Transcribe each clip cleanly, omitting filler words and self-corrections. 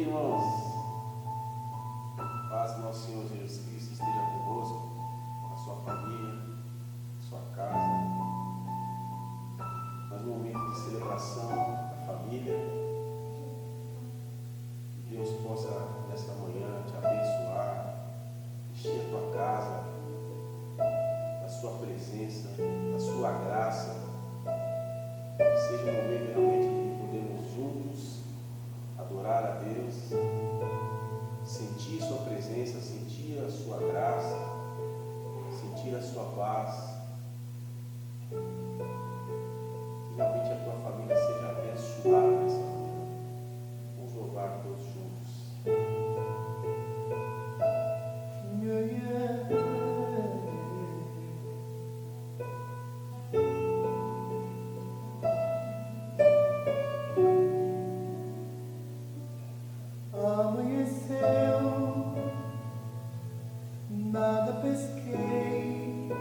dia, irmãos. Paz do nosso Senhor Jesus Cristo esteja convosco, com a sua família, sua casa. Mais um momento de celebração da família. Que Deus possa, nesta manhã, te abençoar, encher a tua casa da sua presença, da sua graça. Que seja um momento realmente de podermos juntos adorar a Deus, sentir sua presença, sentir a sua graça, sentir a sua paz. Que realmente a tua família seja abençoada nessa manhã. Vamos louvar todos juntos. Amanheceu, nada pesquei,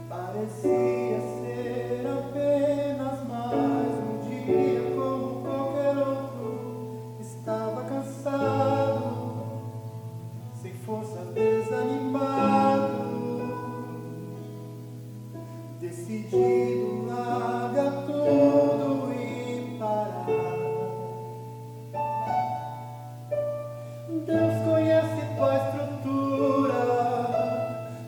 parecia ser apenas mais um dia como qualquer outro. Estava cansado, sem forças, desanimado, decidido largar tudo e parar. Deus conhece tua estrutura,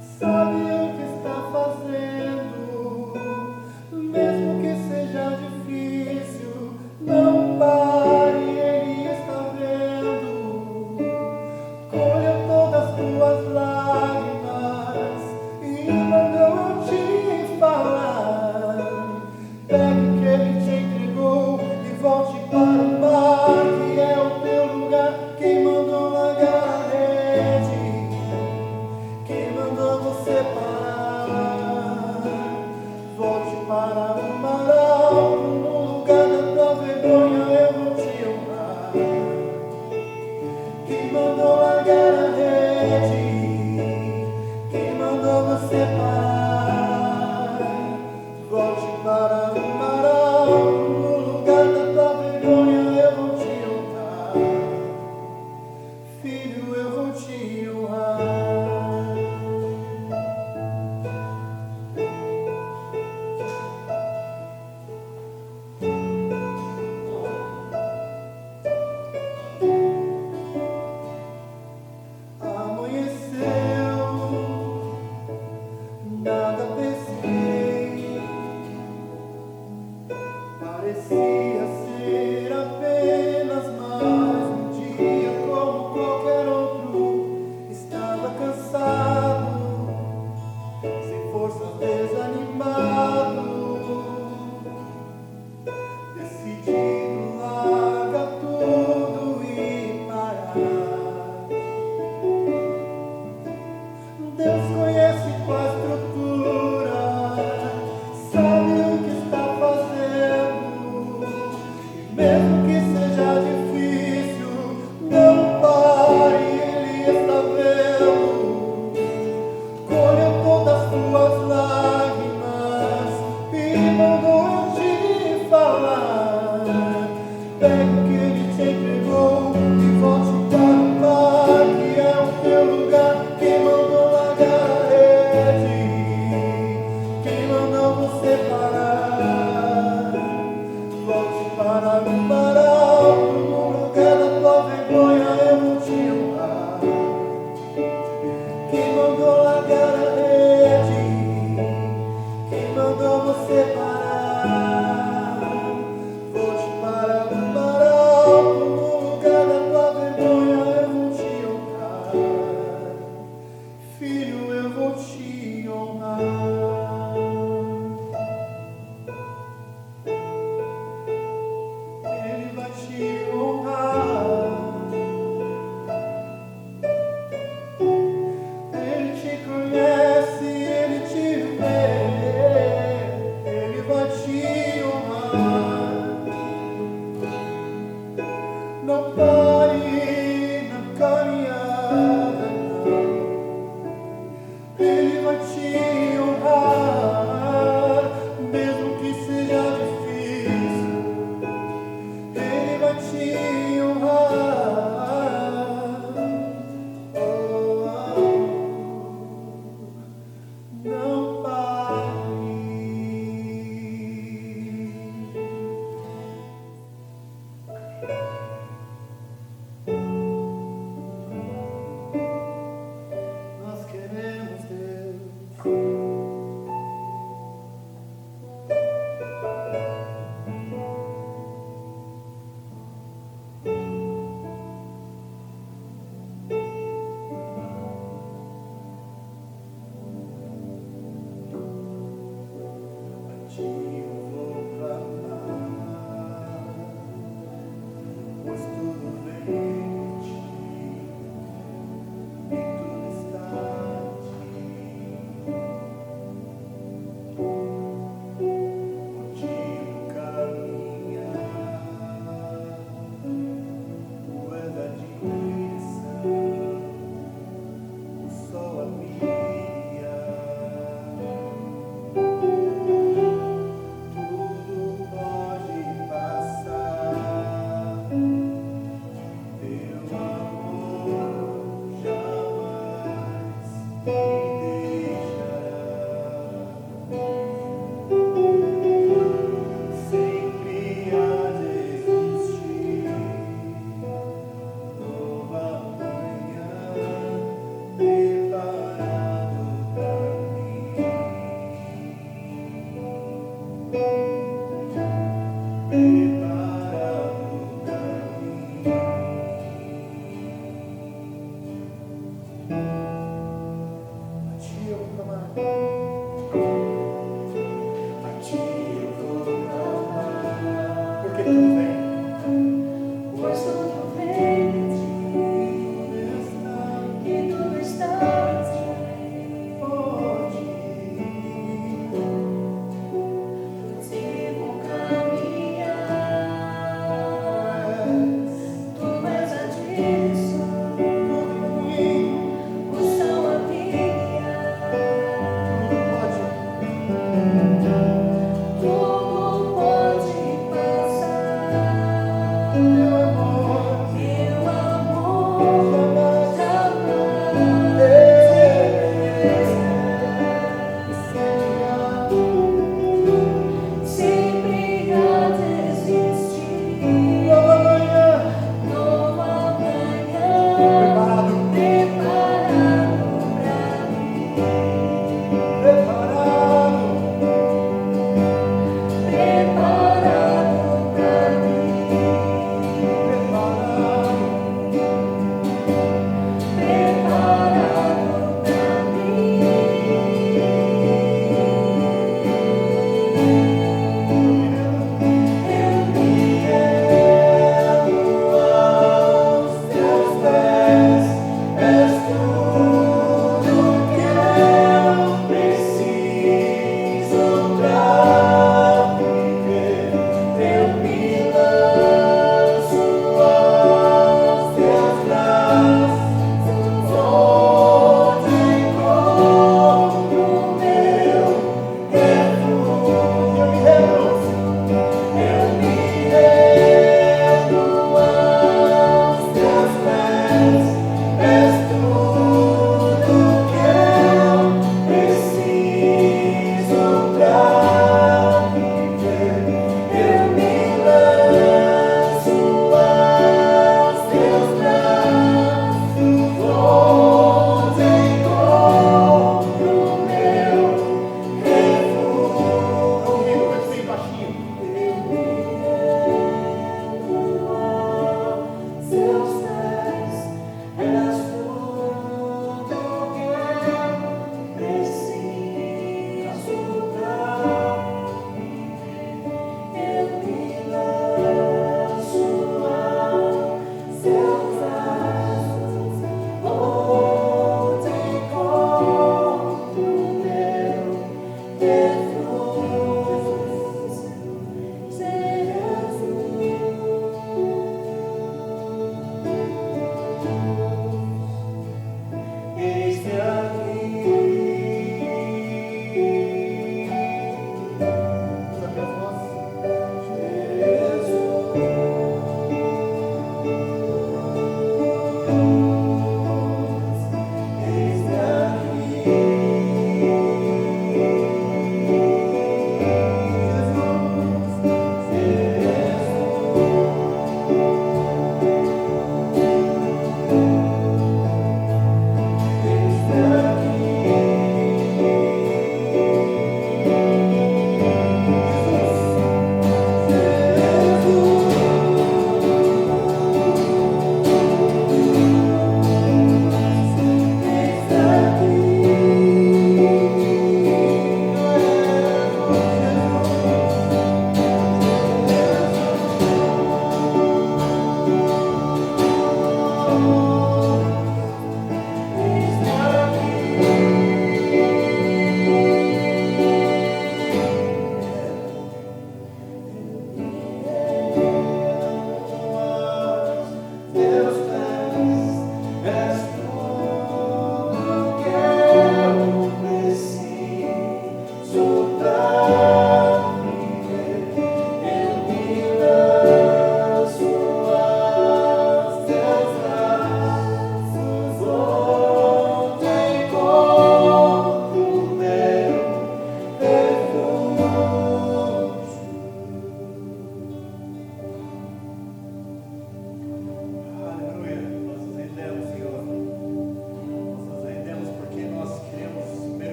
sabe o que está fazendo. Mesmo que seja difícil, não pare, Ele está vendo. Colheu todas as tuas lágrimas e mandou eu te falar. Pegue o que Ele te entregou e volte para o mar, que é o teu lugar. Quem mandou largar a rede? Quem mandou você parar? Volte para o mar alto, no lugar da tua vergonha eu vou te honrar. Quem mandou largar a rede? Quem mandou você parar? Volte para o mar alto, no lugar da tua vergonha eu vou te honrar. Filho, eu vou te honrar. Amanheceu, nada pesquei, parecia ser apenas mais um dia como qualquer outro. Estava cansado, sem forças, desanimado, decidido largar tudo e parar. Deus conhece tua estrutura, sabe o que está fazendo. E mesmo que seja difícil, não pare, Ele está vendo. Colheu todas as tuas lágrimas e mandou eu te falar. Pegue o que Ele te entregou e volte para o mar, que é o teu lugar. Quem mandou largar a rede? Quem mandou você parar? Volte para o mar alto, no lugar da tua vergonha eu vou te honrar. Quem mandou largar a rede? Quem mandou você parar? Volte para o mar alto, no lugar da tua vergonha eu vou te honrar. Filho, eu vou te honrar. Ele vai te honrar. Ele te conhece, Ele te vê. Ele Tudo pode passar.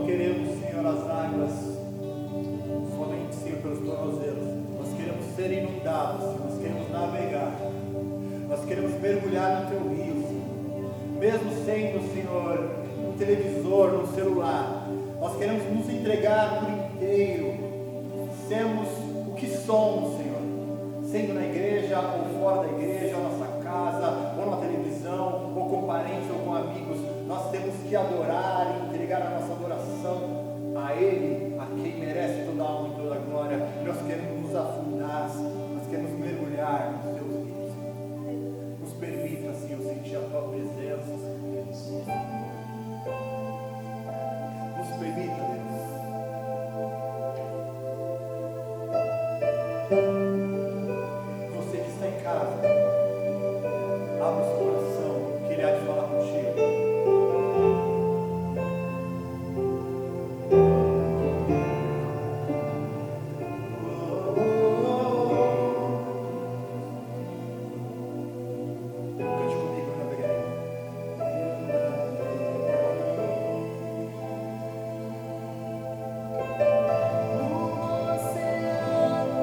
queremos, Senhor, as águas somente, Senhor, pelos tornozelos. Nós queremos ser inundados, Senhor. Nós queremos navegar. Nós queremos mergulhar no Teu rio, Senhor. Mesmo sendo, Senhor, no televisor, no celular, nós queremos nos entregar por inteiro. Sermos o que somos, Senhor. Sendo na igreja ou fora da igreja, ou na nossa casa, ou na televisão, ou com parentes ou com amigos, nós temos que adorar e entregar a nossa adoração a Ele, a quem merece toda a honra e toda a glória. E nós queremos nos afundar, nós queremos mergulhar nos Teus rios. Nos permita, Senhor, sentir a Tua presença. Nos permita, Deus. Você que está em casa, abra o seu coração, que Ele há de falar contigo. Cante comigo, eu navegarei. O oceano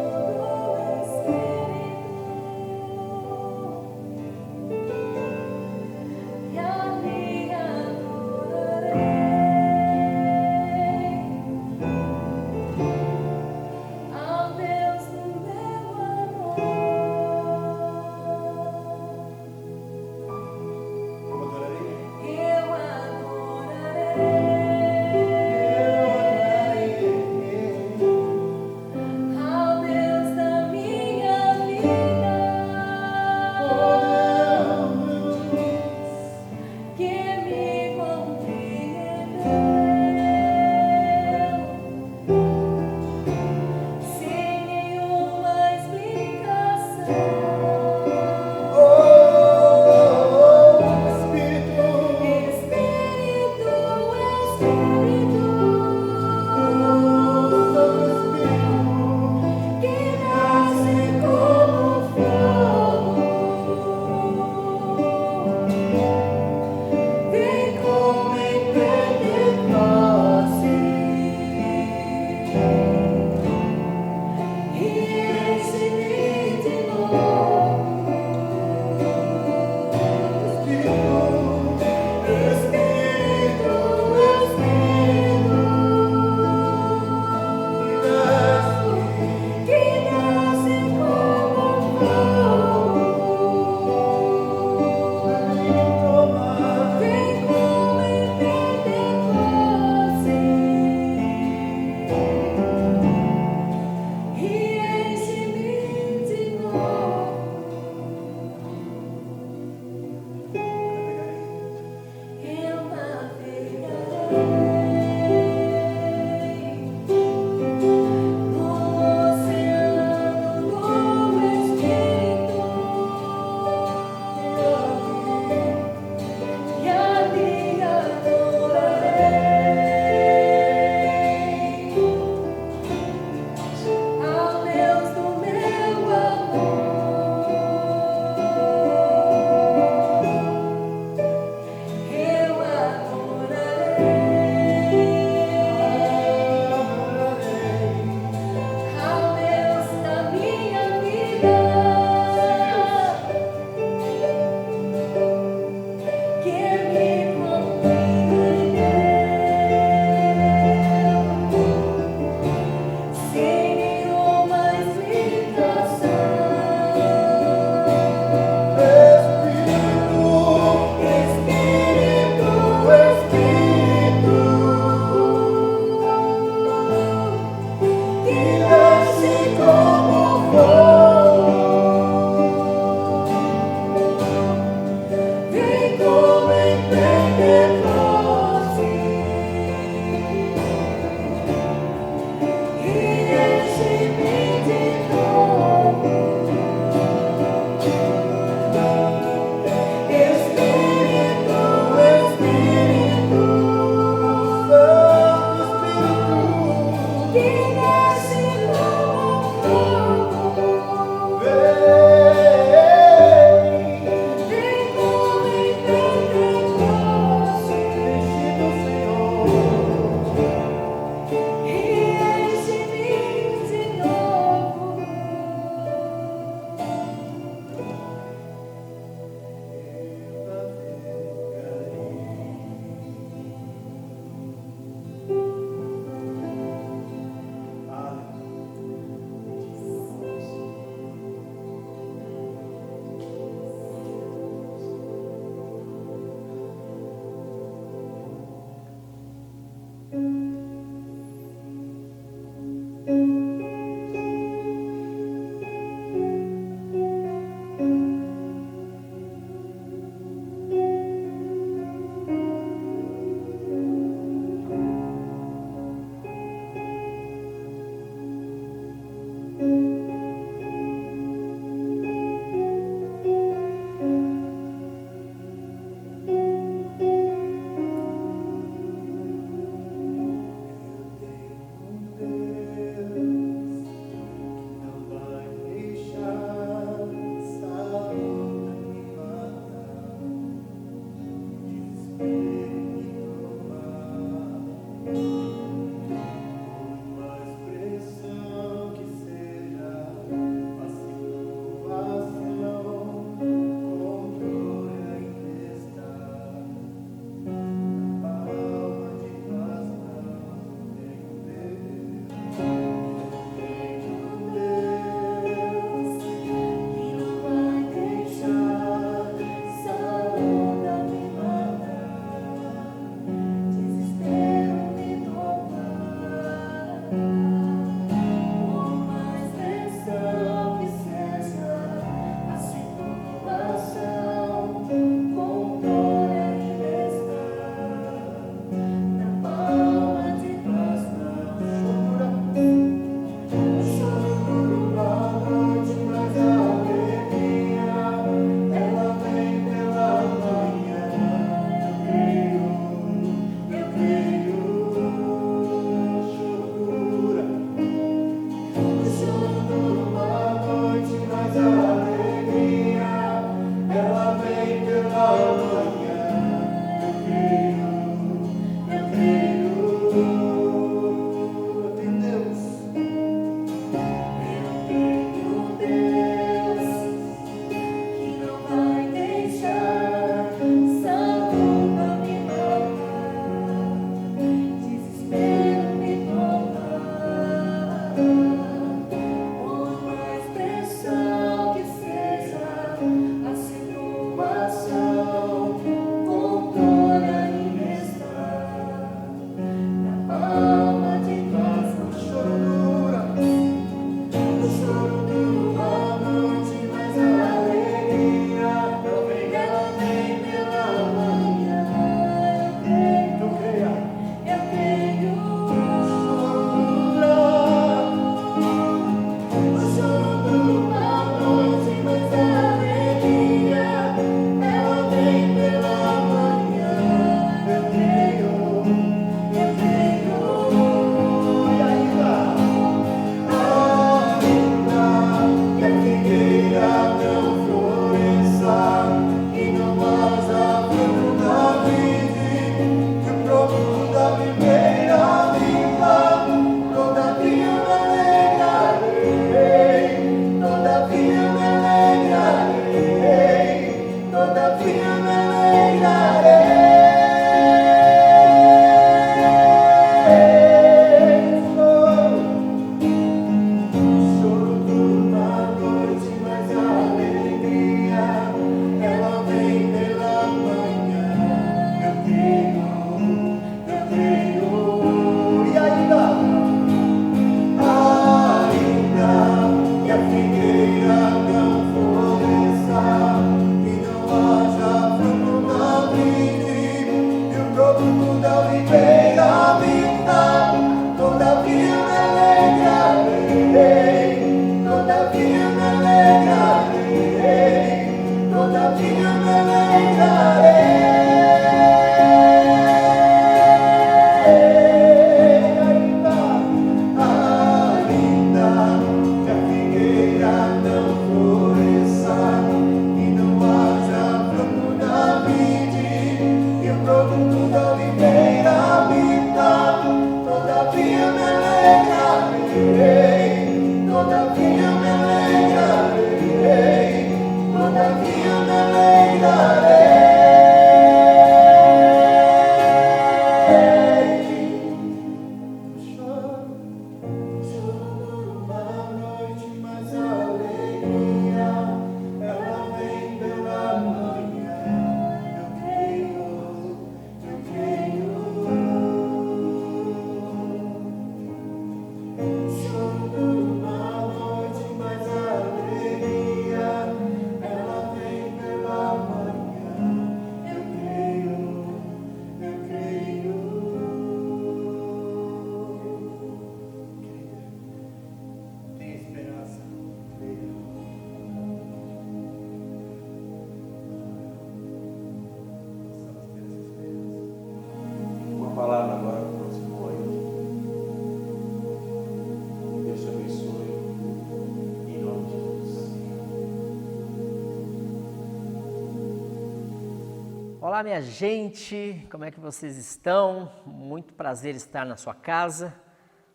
Olá, minha gente, como é que vocês estão? Muito prazer estar na sua casa.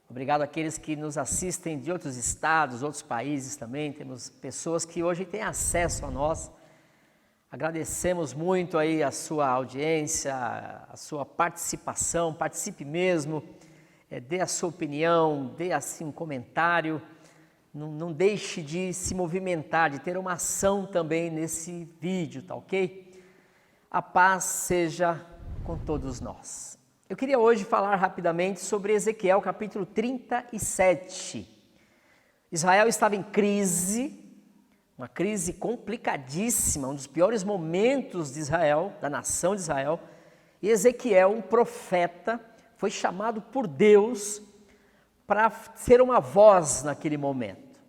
Obrigado àqueles que nos assistem de outros estados, outros países também. Temos pessoas que hoje têm acesso a nós. Agradecemos muito aí a sua audiência, a sua participação. Participe mesmo, dê a sua opinião, dê assim um comentário. Não deixe de se movimentar, de ter uma ação também nesse vídeo, tá ok? A paz seja com todos nós. Eu queria hoje falar rapidamente sobre Ezequiel capítulo 37. Israel estava em crise, uma crise complicadíssima, um dos piores momentos de Israel, da nação de Israel. E Ezequiel, um profeta, foi chamado por Deus para ser uma voz naquele momento.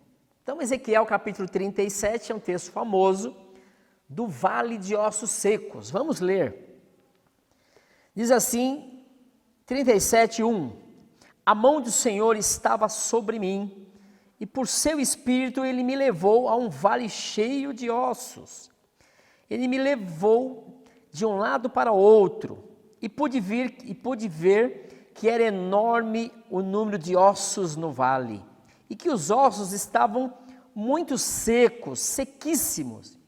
Então Ezequiel capítulo 37 é um texto famoso, do vale de ossos secos. Vamos ler. Diz assim, 37:1. A mão do Senhor estava sobre mim, e por seu espírito ele me levou a um vale cheio de ossos. Ele me levou de um lado para outro, e pude ver que era enorme o número de ossos no vale, e que os ossos estavam muito secos, sequíssimos.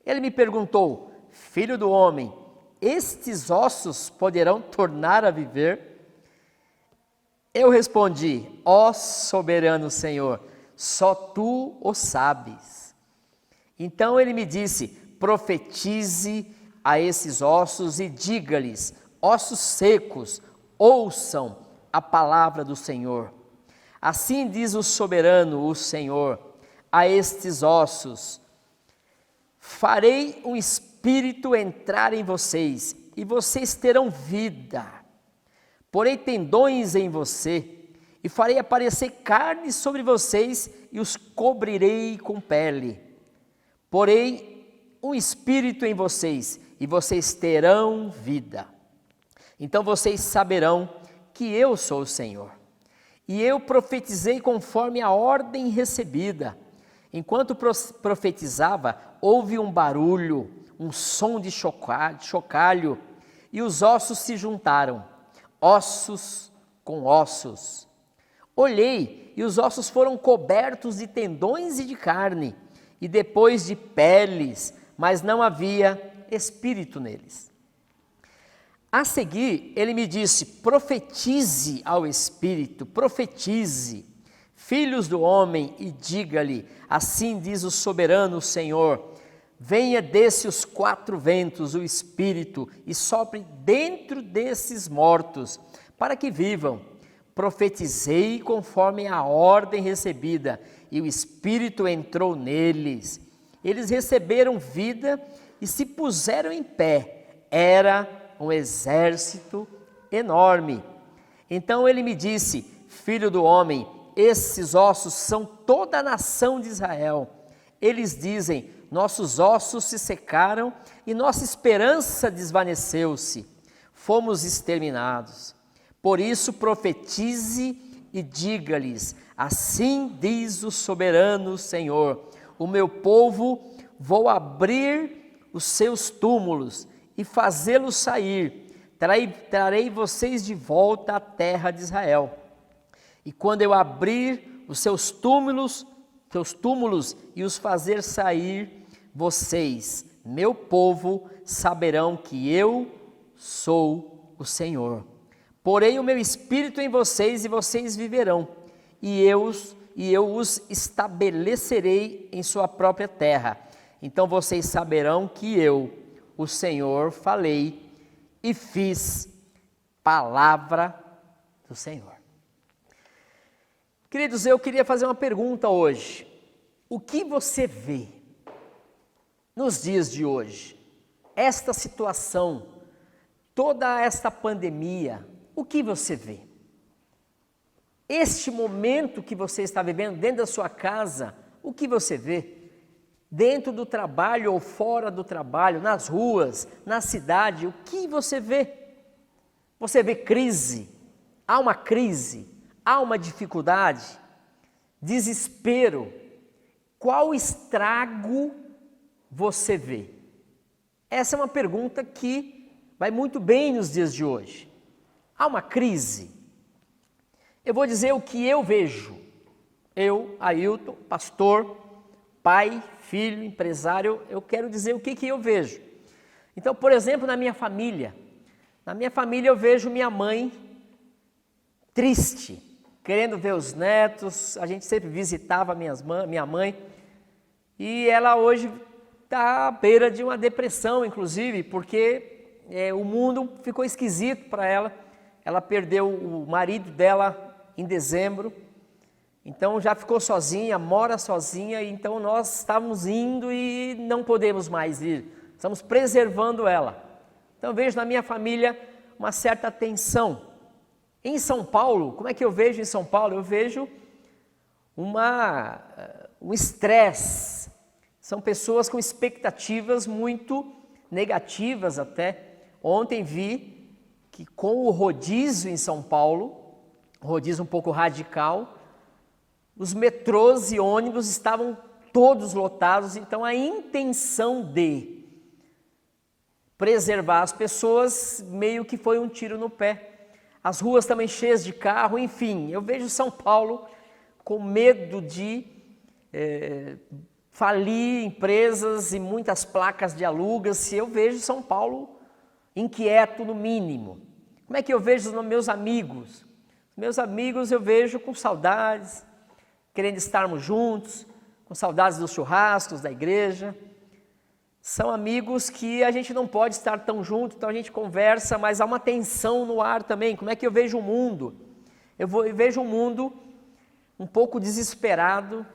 Ele me perguntou: filho do homem, estes ossos poderão tornar a viver? Eu respondi: ó soberano Senhor, só tu o sabes. Então ele me disse: profetize a esses ossos e diga-lhes: ossos secos, ouçam a palavra do Senhor. Assim diz o soberano, o Senhor, a estes ossos: farei um espírito entrar em vocês, e vocês terão vida. Porei tendões em você, e farei aparecer carne sobre vocês, e os cobrirei com pele. Porei um espírito em vocês, e vocês terão vida. Então vocês saberão que eu sou o Senhor. E eu profetizei conforme a ordem recebida. Enquanto profetizava, houve um barulho, um som de chocalho, e os ossos se juntaram, ossos com ossos. Olhei, e os ossos foram cobertos de tendões e de carne, e depois de peles, mas não havia espírito neles. A seguir, ele me disse: profetize ao espírito, profetize. Filhos do homem, e diga-lhe: assim diz o soberano Senhor, venha desce os quatro ventos, o Espírito, e sopre dentro desses mortos, para que vivam. Profetizei conforme a ordem recebida, e o Espírito entrou neles. Eles receberam vida e se puseram em pé. Era um exército enorme. Então ele me disse: filho do homem, esses ossos são toda a nação de Israel. Eles dizem: nossos ossos se secaram e nossa esperança desvaneceu-se. Fomos exterminados. Por isso profetize e diga-lhes: assim diz o soberano Senhor, o meu povo, vou abrir os seus túmulos e fazê-los sair. Trarei vocês de volta à terra de Israel. E quando eu abrir os seus túmulos e os fazer sair, vocês, meu povo, saberão que eu sou o Senhor. Porei o meu espírito em vocês e vocês viverão, e eu os estabelecerei em sua própria terra. Então vocês saberão que eu, o Senhor, falei e fiz. Palavra do Senhor. Queridos, eu queria fazer uma pergunta hoje. O que você vê nos dias de hoje? Esta situação, toda esta pandemia, o que você vê? Este momento que você está vivendo dentro da sua casa, o que você vê? Dentro do trabalho ou fora do trabalho, nas ruas, na cidade, o que você vê? Você vê crise? Há uma crise? Há uma dificuldade? Desespero? Qual estrago você vê? Essa é uma pergunta que vai muito bem nos dias de hoje. Há uma crise. Eu vou dizer o que eu vejo. Eu, Ailton, pastor, pai, filho, empresário, eu quero dizer o que eu vejo. Então, por exemplo, na minha família eu vejo minha mãe triste, querendo ver os netos. A gente sempre visitava minha mãe, e ela hoje está à beira de uma depressão, inclusive, porque o mundo ficou esquisito para ela. Ela perdeu o marido dela em dezembro, então já ficou sozinha, mora sozinha, então nós estávamos indo e não podemos mais ir, estamos preservando ela. Então eu vejo na minha família uma certa tensão. Em São Paulo, como é que eu vejo em São Paulo? Eu vejo um estresse. São pessoas com expectativas muito negativas até. Ontem vi que com o rodízio em São Paulo, rodízio um pouco radical, os metrôs e ônibus estavam todos lotados. Então a intenção de preservar as pessoas meio que foi um tiro no pé. As ruas também cheias de carro, enfim, eu vejo São Paulo com medo de falir empresas e muitas placas de alugas. Eu vejo São Paulo inquieto no mínimo. Como é que eu vejo os meus amigos? Meus amigos eu vejo com saudades, querendo estarmos juntos, com saudades dos churrascos, da igreja. São amigos que a gente não pode estar tão junto, então a gente conversa, mas há uma tensão no ar também. Como é que eu vejo o mundo? Eu vejo o mundo um pouco desesperado.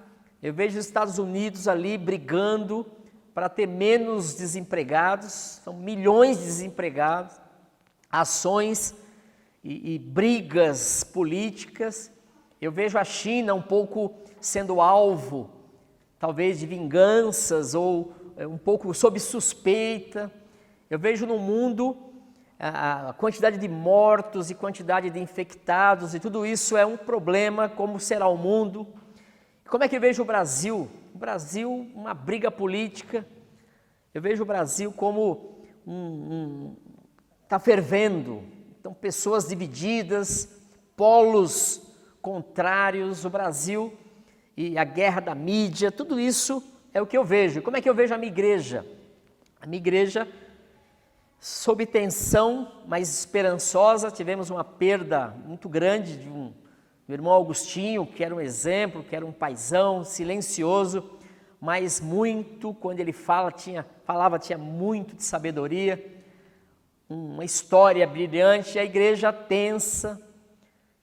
Eu vejo os Estados Unidos ali brigando para ter menos desempregados. São milhões de desempregados, ações e brigas políticas. Eu vejo a China um pouco sendo alvo, talvez de vinganças ou um pouco sob suspeita. Eu vejo no mundo a quantidade de mortos e quantidade de infectados, e tudo isso é um problema. Como será o mundo? Como é que eu vejo o Brasil? O Brasil, uma briga política. Eu vejo o Brasil como está fervendo. Então, pessoas divididas, polos contrários, o Brasil e a guerra da mídia, tudo isso é o que eu vejo. Como é que eu vejo a minha igreja? A minha igreja, sob tensão, mas esperançosa. Tivemos uma perda muito grande de um irmão Augustinho, que era um exemplo, que era um paizão, silencioso, mas muito, quando ele falava tinha muito de sabedoria, uma história brilhante. A igreja tensa,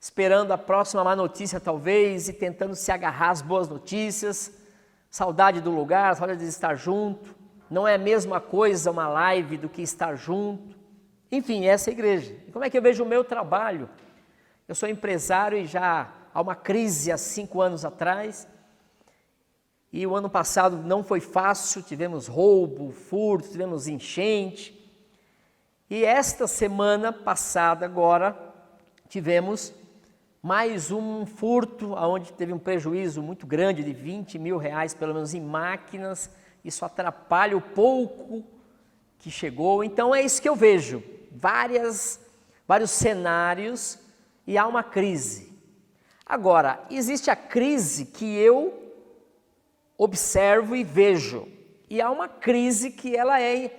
esperando a próxima má notícia talvez, e tentando se agarrar às boas notícias. Saudade do lugar, saudade de estar junto. Não é a mesma coisa uma live do que estar junto. Enfim, essa é a igreja. E como é que eu vejo o meu trabalho? Eu sou empresário e já há uma crise há 5 anos atrás. E o ano passado não foi fácil, tivemos roubo, furto, tivemos enchente. E esta semana passada agora tivemos mais um furto, onde teve um prejuízo muito grande de R$20 mil, pelo menos em máquinas. Isso atrapalha o pouco que chegou. Então é isso que eu vejo, vários cenários, e há uma crise. Agora, existe a crise que eu observo e vejo, e há uma crise que ela é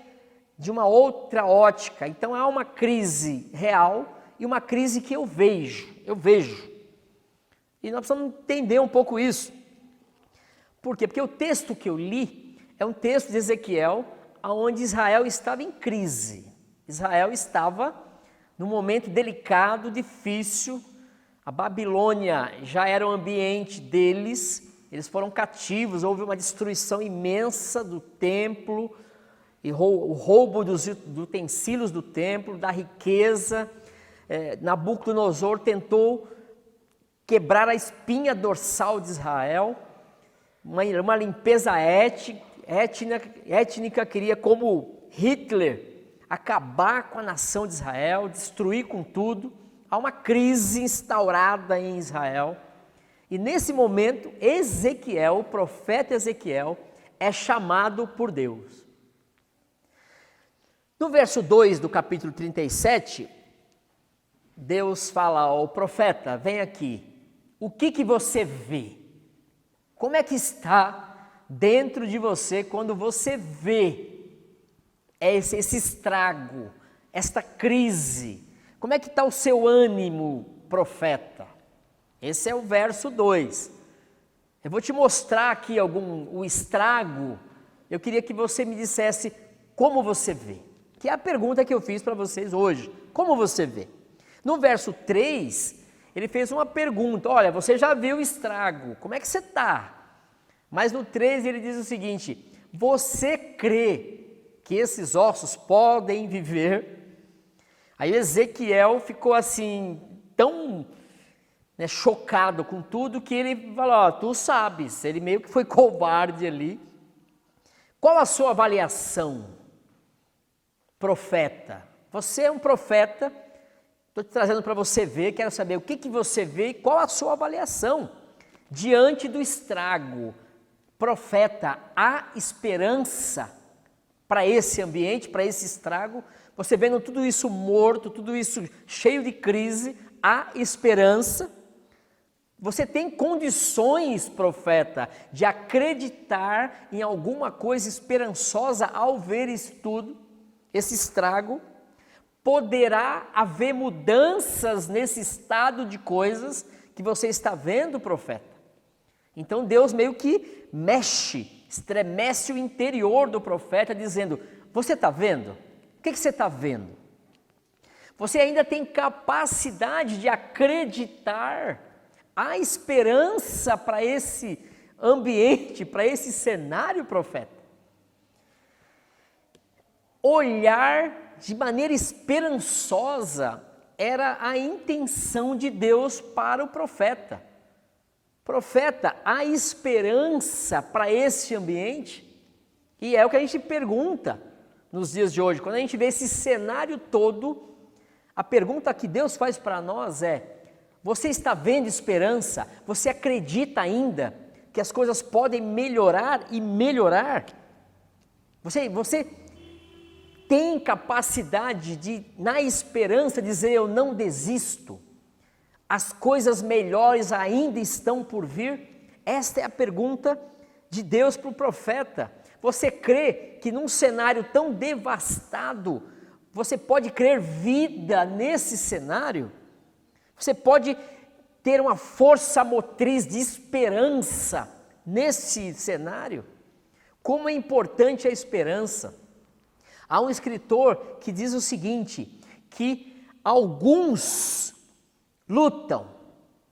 de uma outra ótica. Então há uma crise real e uma crise que eu vejo. E nós precisamos entender um pouco isso. Por quê? Porque o texto que eu li é um texto de Ezequiel, onde Israel estava em crise. Israel estava num momento delicado, difícil. A Babilônia já era o ambiente deles, eles foram cativos, houve uma destruição imensa do templo, e o roubo dos utensílios do templo, da riqueza. Nabucodonosor tentou quebrar a espinha dorsal de Israel, uma limpeza étnica, queria, como Hitler, acabar com a nação de Israel, destruir com tudo. Há uma crise instaurada em Israel, e nesse momento Ezequiel, o profeta Ezequiel, é chamado por Deus. No verso 2 do capítulo 37, Deus fala ao profeta, vem aqui, o que você vê? Como é que está dentro de você quando você vê esse estrago, esta crise? Como é que está o seu ânimo, profeta? Esse é o verso 2. Eu vou te mostrar aqui o estrago. Eu queria que você me dissesse como você vê. Que é a pergunta que eu fiz para vocês hoje. Como você vê? No verso 3, ele fez uma pergunta. Olha, você já viu o estrago. Como é que você está? Mas no 3 ele diz o seguinte. Você crê que esses ossos podem viver? Aí Ezequiel ficou assim, tão chocado com tudo, que ele falou, tu sabes, ele meio que foi covarde ali. Qual a sua avaliação, profeta? Você é um profeta, estou te trazendo para você ver, quero saber o que você vê e qual a sua avaliação diante do estrago. Profeta, há esperança para esse ambiente, para esse estrago? Você vendo tudo isso morto, tudo isso cheio de crise, há esperança? Você tem condições, profeta, de acreditar em alguma coisa esperançosa ao ver isso tudo, esse estrago? Poderá haver mudanças nesse estado de coisas que você está vendo, profeta? Então Deus meio que mexe, estremece o interior do profeta, dizendo, você está vendo? O que você está vendo? Você ainda tem capacidade de acreditar? Há esperança para esse ambiente, para esse cenário, profeta? Olhar de maneira esperançosa era a intenção de Deus para o profeta. Profeta, há esperança para esse ambiente? E é o que a gente pergunta nos dias de hoje. Quando a gente vê esse cenário todo, a pergunta que Deus faz para nós é, você está vendo esperança? Você acredita ainda que as coisas podem melhorar e melhorar? Você tem capacidade de, na esperança, dizer eu não desisto? As coisas melhores ainda estão por vir? Esta é a pergunta de Deus para o profeta. Você crê que num cenário tão devastado, você pode crer vida nesse cenário? Você pode ter uma força motriz de esperança nesse cenário? Como é importante a esperança. Há um escritor que diz o seguinte, que alguns lutam,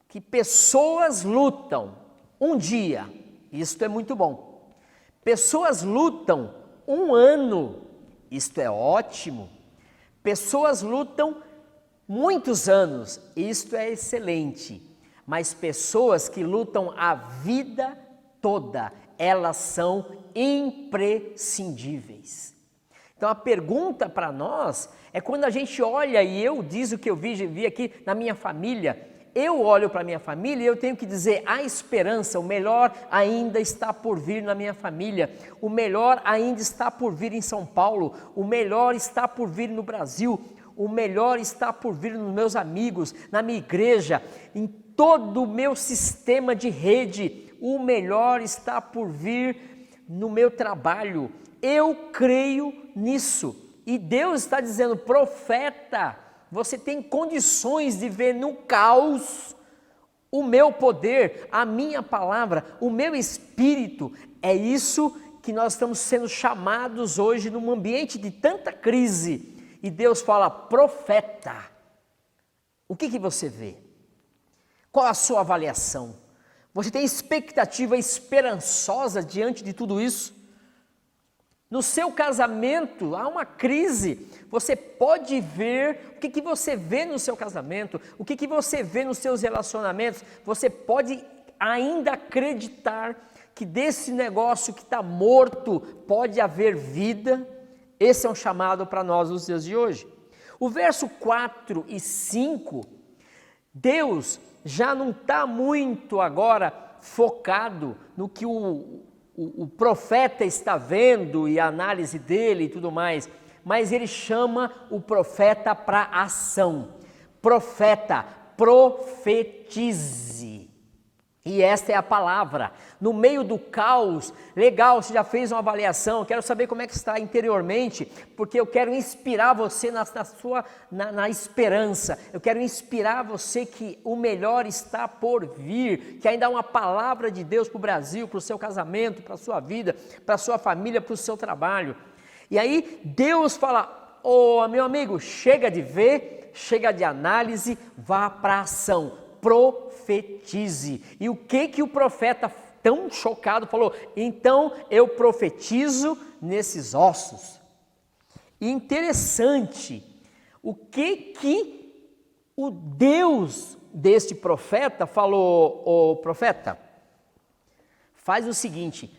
que pessoas lutam um dia, isto é muito bom. Pessoas lutam um ano, isto é ótimo. Pessoas lutam muitos anos, isto é excelente, mas pessoas que lutam a vida toda, elas são imprescindíveis. Então a pergunta para nós é quando a gente olha, e eu diz o que eu vi aqui na minha família, eu olho para a minha família e eu tenho que dizer, há esperança, o melhor ainda está por vir na minha família, o melhor ainda está por vir em São Paulo, o melhor está por vir no Brasil, o melhor está por vir nos meus amigos, na minha igreja, em todo o meu sistema de rede, o melhor está por vir no meu trabalho. Eu creio nisso. E Deus está dizendo, profeta, você tem condições de ver no caos o meu poder, a minha palavra, o meu espírito. É isso que nós estamos sendo chamados hoje num ambiente de tanta crise. E Deus fala, profeta, o que você vê? Qual a sua avaliação? Você tem expectativa esperançosa diante de tudo isso? No seu casamento, há uma crise, você pode ver, o que você vê no seu casamento, o que você vê nos seus relacionamentos, você pode ainda acreditar que desse negócio que está morto pode haver vida. Esse é um chamado para nós nos dias de hoje. O verso 4 e 5, Deus já não está muito agora focado no que o profeta está vendo e a análise dele e tudo mais, mas ele chama o profeta para ação. Profeta, profetize. E esta é a palavra. No meio do caos, legal, você já fez uma avaliação, quero saber como é que está interiormente, porque eu quero inspirar você na esperança, eu quero inspirar você que o melhor está por vir, que ainda há uma palavra de Deus para o Brasil, para o seu casamento, para a sua vida, para a sua família, para o seu trabalho. E aí Deus fala, meu amigo, chega de ver, chega de análise, vá para a ação, profetize. E o que o profeta tão chocado falou? Então eu profetizo nesses ossos. E interessante, o que o Deus deste profeta falou, profeta, faz o seguinte,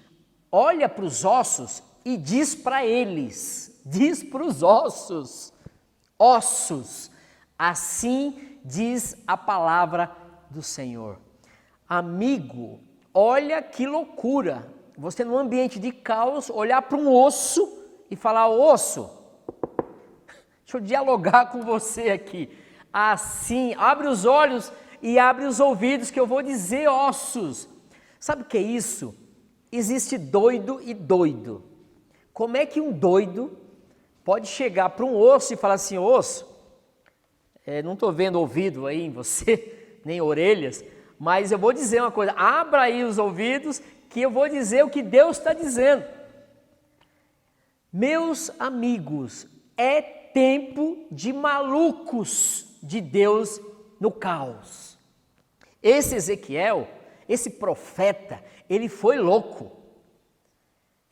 olha para os ossos e diz para eles, diz para os ossos, assim diz a palavra do Senhor. Amigo, olha que loucura, você num ambiente de caos, olhar para um osso e falar, osso, deixa eu dialogar com você aqui. Assim, abre os olhos e abre os ouvidos que eu vou dizer, ossos. Sabe o que é isso? Existe doido e doido. Como é que um doido pode chegar para um osso e falar assim, osso, não estou vendo ouvido aí em você, nem orelhas, mas eu vou dizer uma coisa, abra aí os ouvidos que eu vou dizer o que Deus está dizendo. Meus amigos, é tempo de malucos de Deus no caos. Esse Ezequiel, esse profeta, ele foi louco.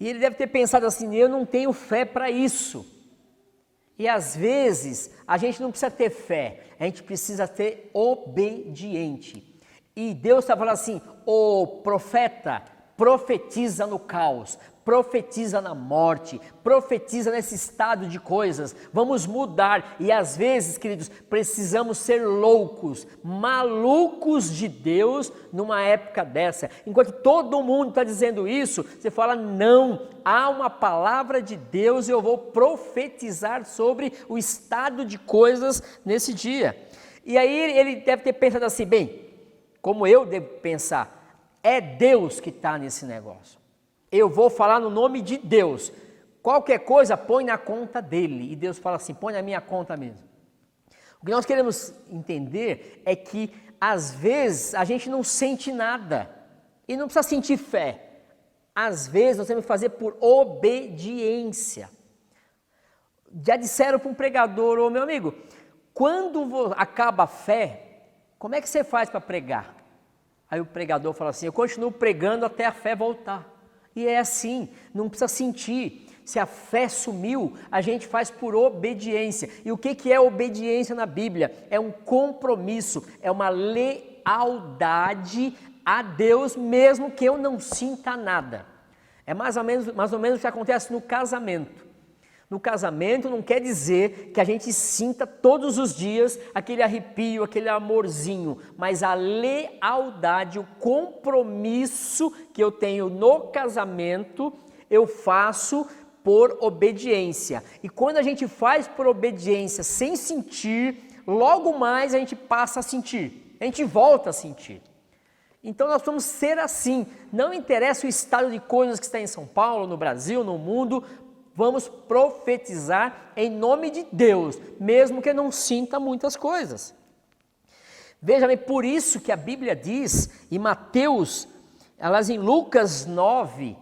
E ele deve ter pensado assim, eu não tenho fé para isso. E às vezes, a gente não precisa ter fé, a gente precisa ser obediente. E Deus está falando assim, profeta, profetiza no caos, profetiza na morte, profetiza nesse estado de coisas, vamos mudar. E às vezes, queridos, precisamos ser loucos, malucos de Deus numa época dessa. Enquanto todo mundo está dizendo isso, você fala, não, há uma palavra de Deus e eu vou profetizar sobre o estado de coisas nesse dia. E aí ele deve ter pensado assim, bem, como eu devo pensar, é Deus que está nesse negócio. Eu vou falar no nome de Deus. Qualquer coisa põe na conta dele. E Deus fala assim, põe na minha conta mesmo. O que nós queremos entender é que às vezes a gente não sente nada. E não precisa sentir fé. Às vezes nós temos que fazer por obediência. Já disseram para um pregador, meu amigo, quando acaba a fé, como é que você faz para pregar? Aí o pregador fala assim, eu continuo pregando até a fé voltar. E é assim, não precisa sentir. Se a fé sumiu, a gente faz por obediência. E o que é obediência na Bíblia? É um compromisso, é uma lealdade a Deus, mesmo que eu não sinta nada. É mais ou menos o que acontece no casamento. No casamento não quer dizer que a gente sinta todos os dias aquele arrepio, aquele amorzinho, mas a lealdade, o compromisso que eu tenho no casamento, eu faço por obediência. E quando a gente faz por obediência sem sentir, logo mais a gente passa a sentir, a gente volta a sentir. Então nós vamos ser assim, não interessa o estado de coisas que está em São Paulo, no Brasil, no mundo, vamos profetizar em nome de Deus, mesmo que não sinta muitas coisas. Veja bem, por isso que a Bíblia diz, em Mateus, em Lucas 9,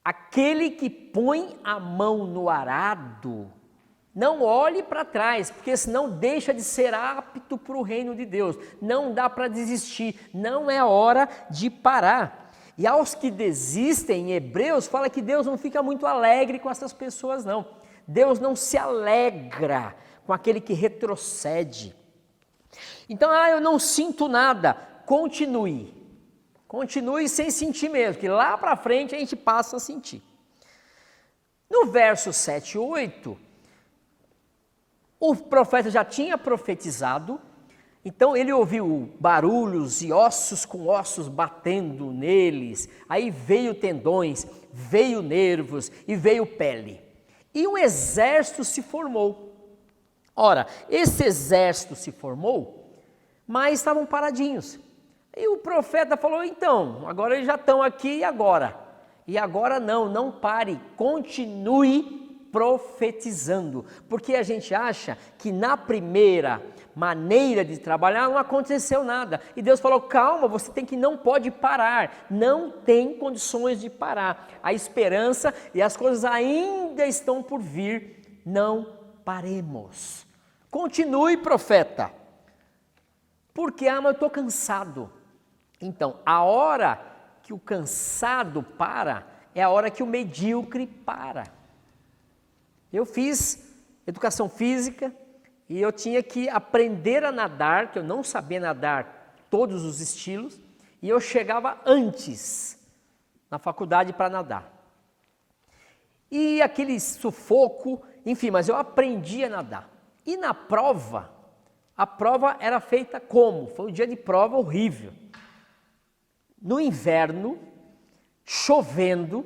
aquele que põe a mão no arado, não olhe para trás, porque senão deixa de ser apto para o reino de Deus. Não dá para desistir, não é hora de parar. E aos que desistem, em Hebreus, fala que Deus não fica muito alegre com essas pessoas, não. Deus não se alegra com aquele que retrocede. Então, eu não sinto nada. Continue. Continue sem sentir mesmo, que lá para frente a gente passa a sentir. No verso 7 e 8, o profeta já tinha profetizado. Então ele ouviu barulhos e ossos com ossos batendo neles, aí veio tendões, veio nervos e veio pele. e um exército se formou. Ora, esse exército se formou, mas estavam paradinhos. E o profeta falou, então, agora eles já estão aqui, e agora? E agora não pare, continue profetizando. Porque a gente acha que na primeira maneira de trabalhar não aconteceu nada. E Deus falou, calma, você não pode parar, não tem condições de parar. A esperança e as coisas ainda estão por vir, não paremos. Continue, profeta. Porque, mas eu estou cansado. Então, a hora que o cansado para, é a hora que o medíocre para. Eu fiz educação física e eu tinha que aprender a nadar, que eu não sabia nadar todos os estilos, e eu chegava antes na faculdade para nadar. E aquele sufoco, enfim, mas eu aprendi a nadar. E na prova, a prova era feita como? Foi um dia de prova horrível. No inverno, chovendo,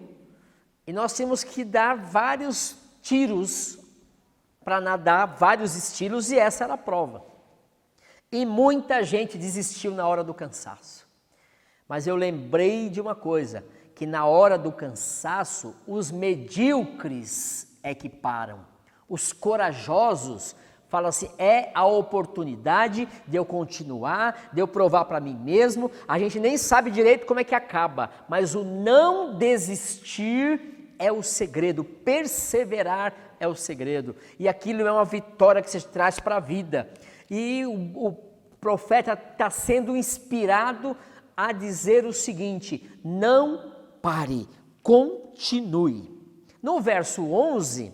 e nós tínhamos que dar vários tiros para nadar, vários estilos, e essa era a prova. E muita gente desistiu na hora do cansaço. Mas eu lembrei de uma coisa, que na hora do cansaço, os medíocres é que param. Os corajosos falam assim, é a oportunidade de eu continuar, de eu provar para mim mesmo. A gente nem sabe direito como é que acaba, mas o não desistir é o segredo, perseverar é o segredo. E aquilo é uma vitória que você traz para a vida. E o profeta está sendo inspirado a dizer o seguinte, não pare, continue. No verso 11,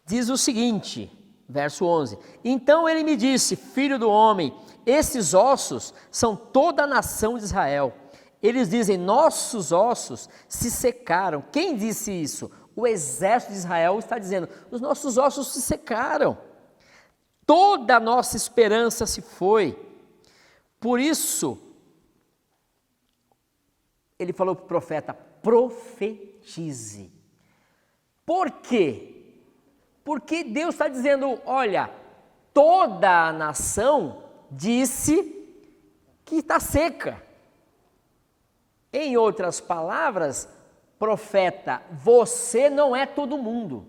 diz o seguinte, verso 11, então ele me disse, filho do homem, esses ossos são toda a nação de Israel. Eles dizem, nossos ossos se secaram. Quem disse isso? O exército de Israel está dizendo, os nossos ossos se secaram. Toda a nossa esperança se foi. Por isso, ele falou para o profeta, profetize. Por quê? Porque Deus está dizendo, olha, toda a nação disse que está seca. Em outras palavras, profeta, você não é todo mundo.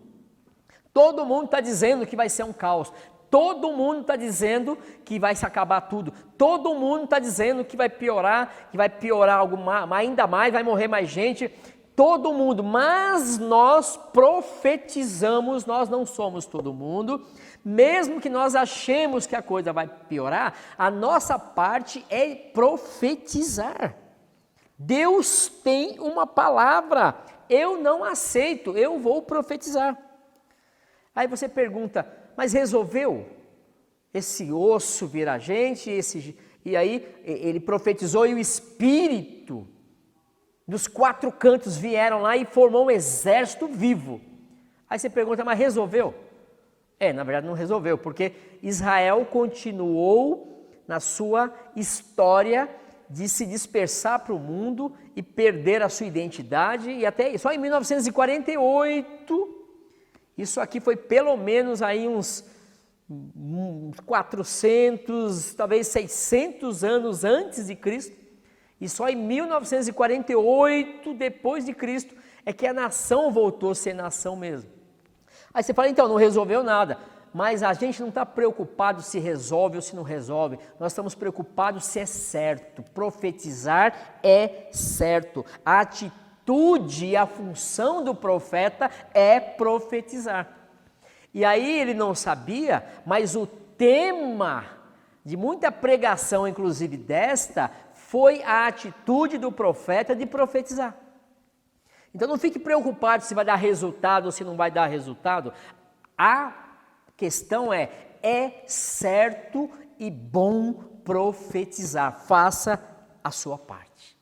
Todo mundo está dizendo que vai ser um caos. Todo mundo está dizendo que vai se acabar tudo. Todo mundo está dizendo que vai piorar ainda mais, vai morrer mais gente. Todo mundo, mas nós profetizamos, nós não somos todo mundo, mesmo que nós achemos que a coisa vai piorar, a nossa parte é profetizar. Deus tem uma palavra, eu não aceito, eu vou profetizar. Aí você pergunta, mas resolveu? Esse osso vira gente, e aí ele profetizou e o Espírito dos quatro cantos vieram lá e formou um exército vivo. Aí você pergunta, mas resolveu? Na verdade não resolveu, porque Israel continuou na sua história de se dispersar para o mundo e perder a sua identidade, e até só em 1948, isso aqui foi pelo menos aí uns 400, talvez 600 anos antes de Cristo, e só em 1948, depois de Cristo, é que a nação voltou a ser nação mesmo. Aí você fala, então, não resolveu nada. Mas a gente não está preocupado se resolve ou se não resolve. Nós estamos preocupados se é certo. Profetizar é certo. A atitude e a função do profeta é profetizar. E aí ele não sabia, mas o tema de muita pregação, inclusive desta, foi a atitude do profeta de profetizar. Então não fique preocupado se vai dar resultado ou se não vai dar resultado. A questão é certo e bom profetizar. Faça a sua parte.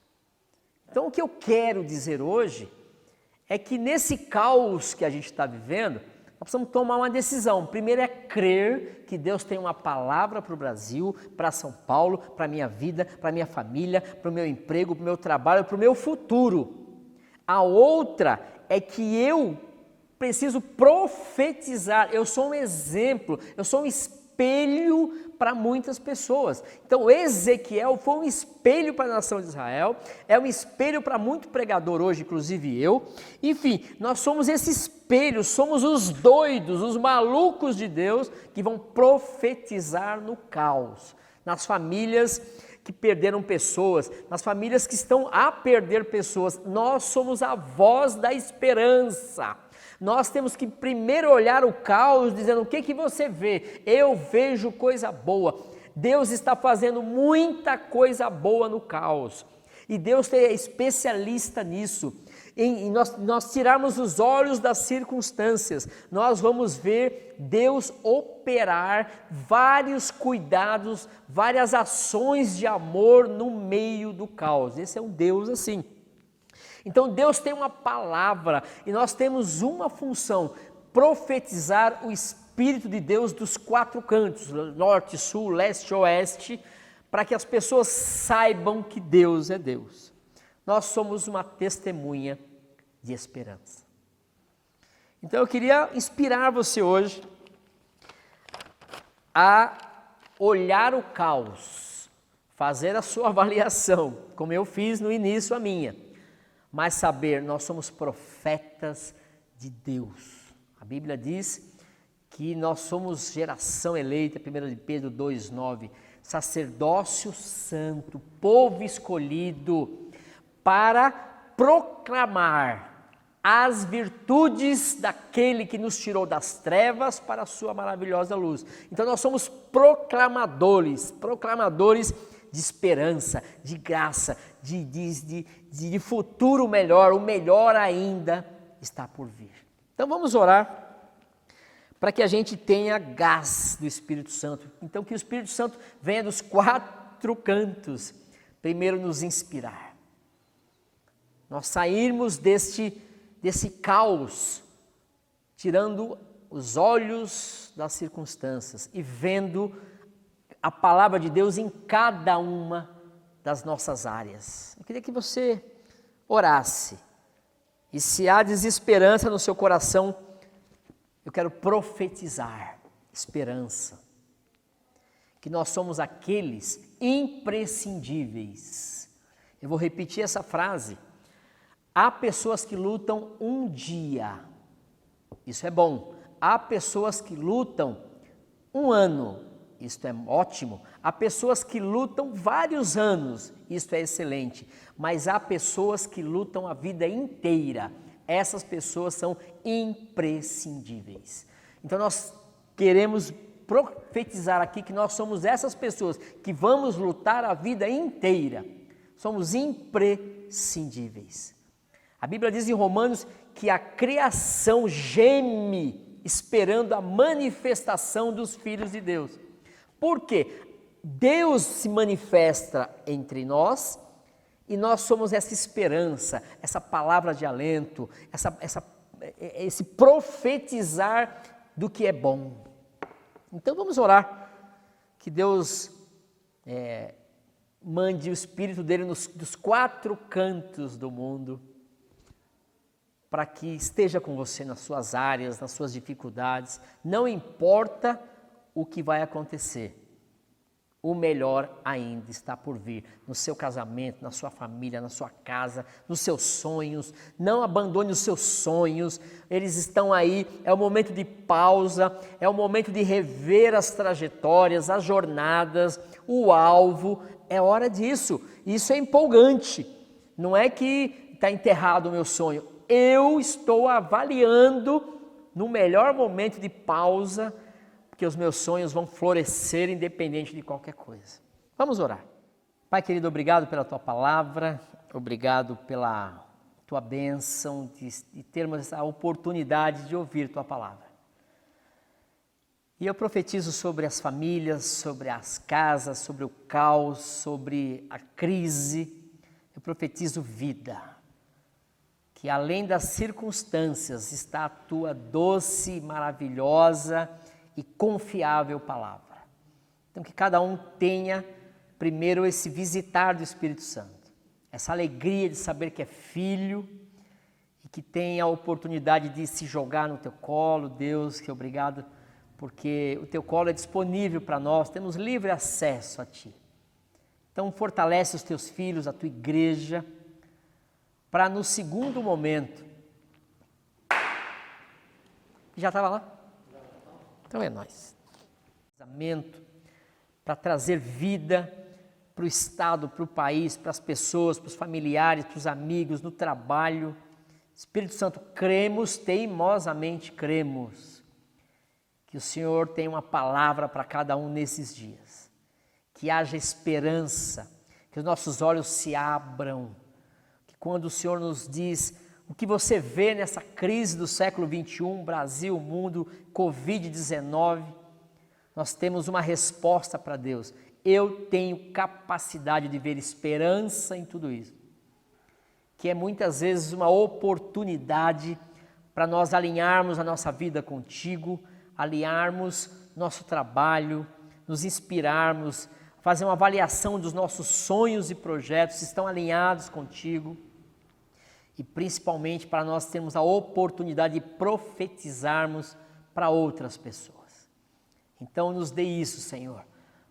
Então o que eu quero dizer hoje é que nesse caos que a gente está vivendo, nós precisamos tomar uma decisão. Primeiro é crer que Deus tem uma palavra para o Brasil, para São Paulo, para a minha vida, para a minha família, para o meu emprego, para o meu trabalho, para o meu futuro. A outra é que eu preciso profetizar. Eu sou um exemplo, eu sou um espelho para muitas pessoas. Então Ezequiel foi um espelho para a nação de Israel, é um espelho para muito pregador hoje, inclusive eu. Enfim, nós somos esse espelho, somos os doidos, os malucos de Deus que vão profetizar no caos, nas famílias que perderam pessoas, nas famílias que estão a perder pessoas. Nós somos a voz da esperança. Nós temos que primeiro olhar o caos, dizendo: o que você vê? Eu vejo coisa boa. Deus está fazendo muita coisa boa no caos. E Deus é especialista nisso. Em nós tirarmos os olhos das circunstâncias, nós vamos ver Deus operar vários cuidados, várias ações de amor no meio do caos. Esse é um Deus assim. Então Deus tem uma palavra e nós temos uma função: profetizar o Espírito de Deus dos 4 cantos, norte, sul, leste, oeste, para que as pessoas saibam que Deus é Deus. Nós somos uma testemunha de esperança. Então eu queria inspirar você hoje a olhar o caos, fazer a sua avaliação, como eu fiz no início a minha, mas saber, nós somos profetas de Deus. A Bíblia diz que nós somos geração eleita, 1 de Pedro 2,9, sacerdócio santo, povo escolhido, para proclamar as virtudes daquele que nos tirou das trevas para a sua maravilhosa luz. Então nós somos proclamadores de esperança, de graça, de futuro melhor, o melhor ainda está por vir. Então vamos orar para que a gente tenha gás do Espírito Santo. Então que o Espírito Santo venha dos 4 cantos, primeiro nos inspirar. Nós sairmos desse caos, tirando os olhos das circunstâncias e vendo a palavra de Deus em cada uma das nossas áreas. Eu queria que você orasse. E se há desesperança no seu coração, eu quero profetizar esperança. Que nós somos aqueles imprescindíveis. Eu vou repetir essa frase. Há pessoas que lutam um dia. Isso é bom. Há pessoas que lutam um ano. Isto é ótimo. Há pessoas que lutam vários anos, isto é excelente. Mas há pessoas que lutam a vida inteira. Essas pessoas são imprescindíveis. Então nós queremos profetizar aqui que nós somos essas pessoas que vamos lutar a vida inteira. Somos imprescindíveis. A Bíblia diz em Romanos que a criação geme esperando a manifestação dos filhos de Deus. Por quê? Deus se manifesta entre nós e nós somos essa esperança, essa palavra de alento, esse profetizar do que é bom. Então vamos orar, que Deus mande o Espírito dele dos 4 cantos do mundo, para que esteja com você nas suas áreas, nas suas dificuldades. Não importa o que vai acontecer, o melhor ainda está por vir, no seu casamento, na sua família, na sua casa, nos seus sonhos. Não abandone os seus sonhos, eles estão aí. É o momento de pausa, é o momento de rever as trajetórias, as jornadas, o alvo. É hora disso. Isso é empolgante. Não é que está enterrado o meu sonho. Eu estou avaliando no melhor momento de pausa, porque os meus sonhos vão florescer independente de qualquer coisa. Vamos orar. Pai querido, obrigado pela Tua palavra, obrigado pela Tua bênção de termos a oportunidade de ouvir Tua palavra. E eu profetizo sobre as famílias, sobre as casas, sobre o caos, sobre a crise. Eu profetizo vida. Que além das circunstâncias está a Tua doce, maravilhosa e confiável palavra. Então que cada um tenha primeiro esse visitar do Espírito Santo, essa alegria de saber que é filho e que tem a oportunidade de se jogar no teu colo, Deus, que obrigado, porque o teu colo é disponível para nós, temos livre acesso a ti. Então fortalece os teus filhos, a tua igreja, para no segundo momento. Já estava lá? Então é nós. Casamento, para trazer vida para o Estado, para o país, para as pessoas, para os familiares, para os amigos, no trabalho. Espírito Santo, cremos, teimosamente cremos, que o Senhor tem uma palavra para cada um nesses dias. Que haja esperança, que os nossos olhos se abram, que quando o Senhor nos diz o que você vê nessa crise do século XXI, Brasil, mundo, Covid-19, nós temos uma resposta para Deus. Eu tenho capacidade de ver esperança em tudo isso, que é muitas vezes uma oportunidade para nós alinharmos a nossa vida contigo, alinharmos nosso trabalho, nos inspirarmos, fazer uma avaliação dos nossos sonhos e projetos, se estão alinhados contigo, e principalmente para nós termos a oportunidade de profetizarmos para outras pessoas. Então nos dê isso, Senhor,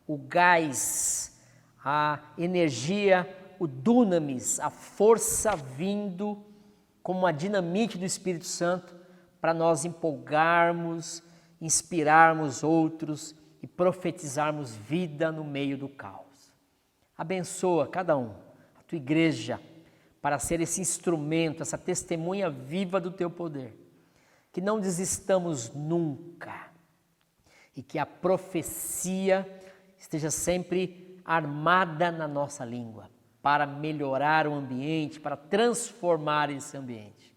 o gás, a energia, o dunamis, a força vindo como uma dinamite do Espírito Santo para nós empolgarmos, inspirarmos outros e profetizarmos vida no meio do caos. Abençoa cada um, a tua igreja, para ser esse instrumento, essa testemunha viva do teu poder. Que não desistamos nunca e que a profecia esteja sempre armada na nossa língua para melhorar o ambiente, para transformar esse ambiente.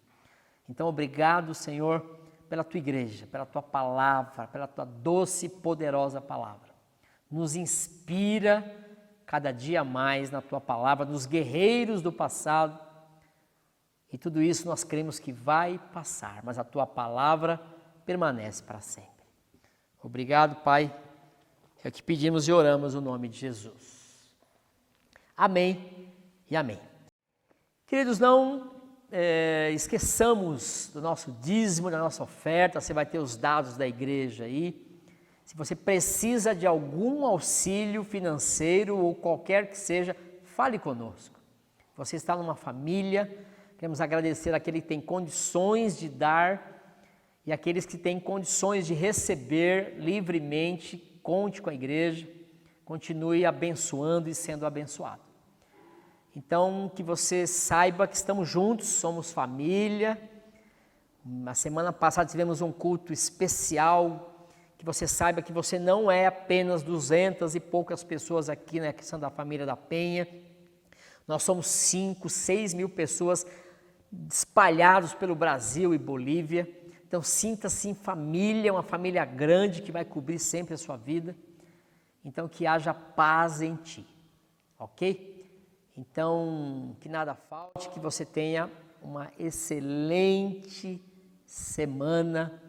Então, obrigado, Senhor, pela tua igreja, pela tua palavra, pela tua doce e poderosa palavra. Nos inspira cada dia mais na tua palavra, nos guerreiros do passado. E tudo isso nós cremos que vai passar, mas a tua palavra permanece para sempre. Obrigado, Pai. É o que pedimos e oramos no nome de Jesus. Amém e amém. Queridos, não esqueçamos do nosso dízimo, da nossa oferta. Você vai ter os dados da igreja aí. Se você precisa de algum auxílio financeiro ou qualquer que seja, fale conosco. Você está numa família, queremos agradecer àquele que tem condições de dar e àqueles que têm condições de receber livremente. Conte com a igreja, continue abençoando e sendo abençoado. Então, que você saiba que estamos juntos, somos família. Na semana passada tivemos um culto especial. Que você saiba que você não é apenas 200 e poucas pessoas aqui na questão da família da Penha. Nós somos 5, 6 mil pessoas espalhados pelo Brasil e Bolívia. Então sinta-se em família, uma família grande que vai cobrir sempre a sua vida. Então que haja paz em ti, ok? Então que nada falte, que você tenha uma excelente semana.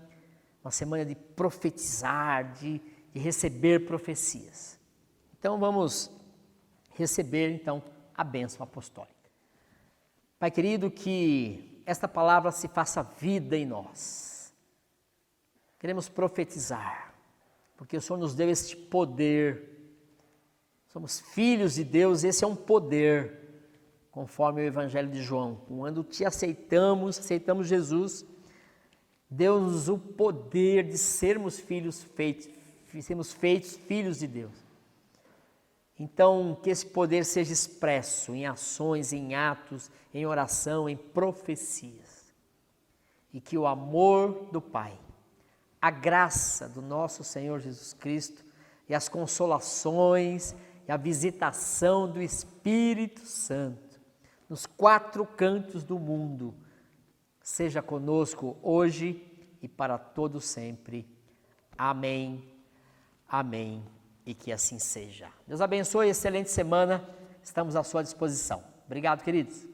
Uma semana de profetizar, de receber profecias. Então vamos receber então a bênção apostólica. Pai querido, que esta palavra se faça vida em nós. Queremos profetizar, porque o Senhor nos deu este poder. Somos filhos de Deus, esse é um poder, conforme o Evangelho de João. Quando te aceitamos Jesus, deu-nos o poder de sermos sermos feitos filhos de Deus. Então, que esse poder seja expresso em ações, em atos, em oração, em profecias. E que o amor do Pai, a graça do nosso Senhor Jesus Cristo e as consolações e a visitação do Espírito Santo nos 4 cantos do mundo seja conosco hoje e para todo sempre. Amém, amém, e que assim seja. Deus abençoe, excelente semana, estamos à sua disposição. Obrigado, queridos.